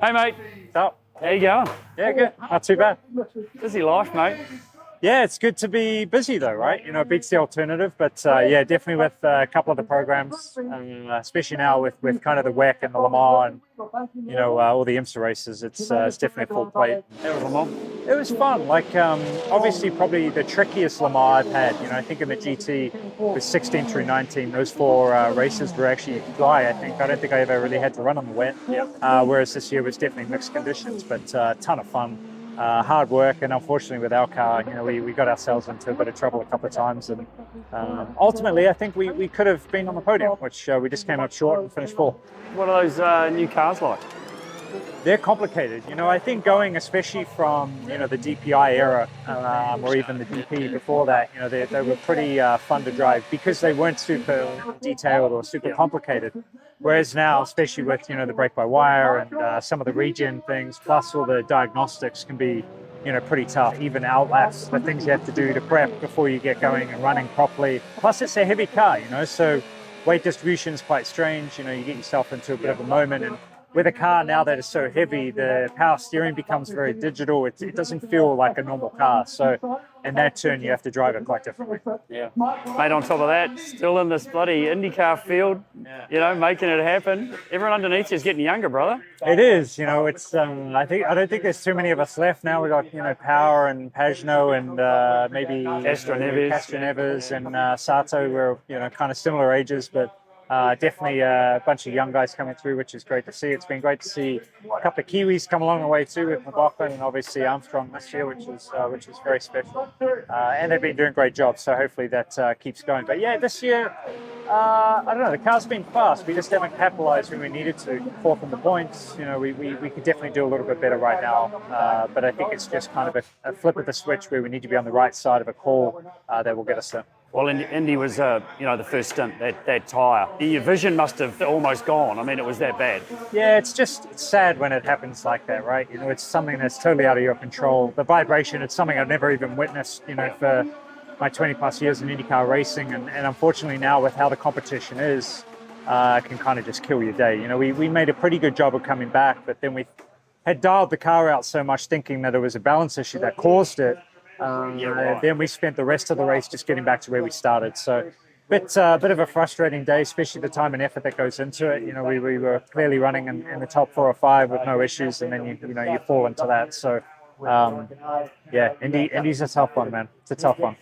Hey, mate. Oh, How you going? yeah, good. Not too bad. Busy life, mate. Yeah, it's good to be busy though, right? You know, it beats the alternative. But yeah, definitely with a couple of the programs, especially now with kind of the WEC and the Le Mans and all the IMSA races. It's definitely a full plate. How was Le Mans? It was fun. Like obviously, probably the trickiest Le Mans I've had. You know, I think in the GT with 16 through 19, those four races were actually dry. I don't think I ever really had to run on the wet. Whereas this year was definitely mixed conditions, but a ton of fun. Hard work, and unfortunately with our car, we got ourselves into a bit of trouble a couple of times, and ultimately I think we could have been on the podium, which we just came up short and finished fourth. What are those new cars like? They're complicated. I think going especially from the DPI era or even the DP before that, they were pretty fun to drive because they weren't super detailed or super complicated. Whereas now, especially with the brake-by-wire and some of the regen things, plus all the diagnostics can be pretty tough. Even outlaps, the things you have to do to prep before you get going and running properly. Plus, it's a heavy car, so weight distribution is quite strange. You get yourself into a bit of a moment, and with a car now that is so heavy, the power steering becomes very digital. It doesn't feel like a normal car. So in that turn, you have to drive it quite differently. Yeah. Mate, on top of that, still in this bloody IndyCar field, making it happen. Everyone underneath you is getting younger, brother. It is, it's, I don't think there's too many of us left now. We got, Power and Pagano and maybe Castroneves and Sato. We're, kind of similar ages, but definitely a bunch of young guys coming through, which is great to see. It's been great to see a couple of Kiwis come along the way too, with McLaughlin and obviously Armstrong this year, which is very special. And they've been doing great jobs, so hopefully that keeps going. But yeah, this year, I don't know, the car's been fast. We just haven't capitalized when we needed to. Fourth in the points, we could definitely do a little bit better right now. But I think it's just kind of a flip of the switch where we need to be on the right side of a call that will get us there. Well, Indy was, the first stint, that tyre. Your vision must have almost gone. I mean, it was that bad. Yeah, it's sad when it happens like that, right? It's something that's totally out of your control. The vibration, it's something I've never even witnessed, for my 20 plus years in IndyCar racing. And unfortunately now with how the competition is, it can kind of just kill your day. We made a pretty good job of coming back, but then we had dialed the car out so much thinking that it was a balance issue that caused it. Then we spent the rest of the race just getting back to where we started. So bit of a frustrating day, especially the time and effort that goes into it. We were clearly running in the top 4 or 5 with no issues, and then you fall into that. So yeah, Indy's a tough one, man. It's a tough one.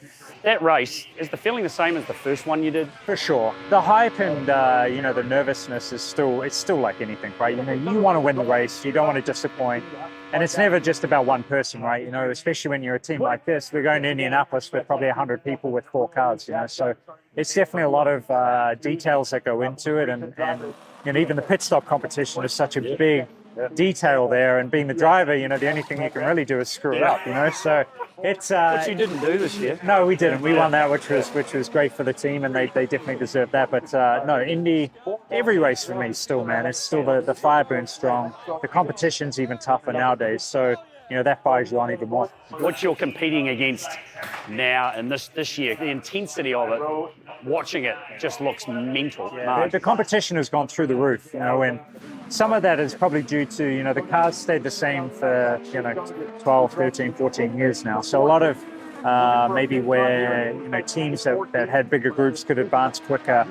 That race, is the feeling the same as the first one you did? For sure. The hype and the nervousness is still like anything, right? You want to win the race. You don't want to disappoint. And it's never just about one person, right? Especially when you're a team like this. We're going to Indianapolis with probably 100 people with 4 cars, So it's definitely a lot of details that go into it. And even the pit stop competition is such a big detail there. And being the driver, the only thing you can really do is screw it up, So it's... Which you didn't do this year. No, we didn't. We won that, which was great for the team, and they definitely deserved that. But no, Indy, every race for me still, man, it's still the fire burns strong. The competition's even tougher nowadays. So, that fires you on even more. What you're competing against now and this year, the intensity of it, watching it just looks mental. Yeah, the competition has gone through the roof, and some of that is probably due to, the cars stayed the same for, 12, 13, 14 years now. So a lot of maybe where, teams that had bigger groups could advance quicker,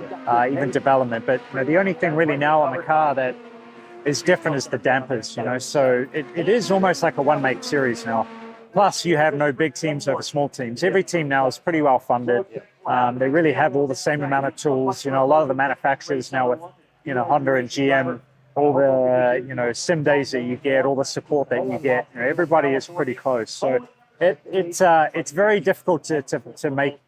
even development. But the only thing really now on the car that is different is the dampers, So it is almost like a one-make series now. Plus, you have no big teams over small teams. Every team now is pretty well funded. They really have all the same amount of tools. A lot of the manufacturers now with, Honda and GM, all the, sim days that you get, all the support that you get, everybody is pretty close. So it's very difficult to make,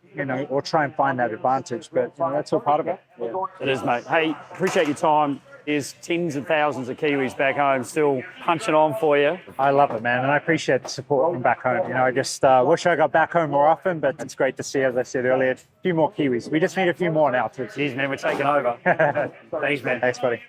or try and find that advantage, but that's all part of it. Yeah. It is, mate. Hey, appreciate your time. There's tens of thousands of Kiwis back home still punching on for you. I love it, man, and I appreciate the support from back home. I just wish I got back home more often, but it's great to see, as I said earlier, a few more Kiwis. We just need a few more now, too. Jeez, man, we're taking over. Thanks, man. Thanks, buddy.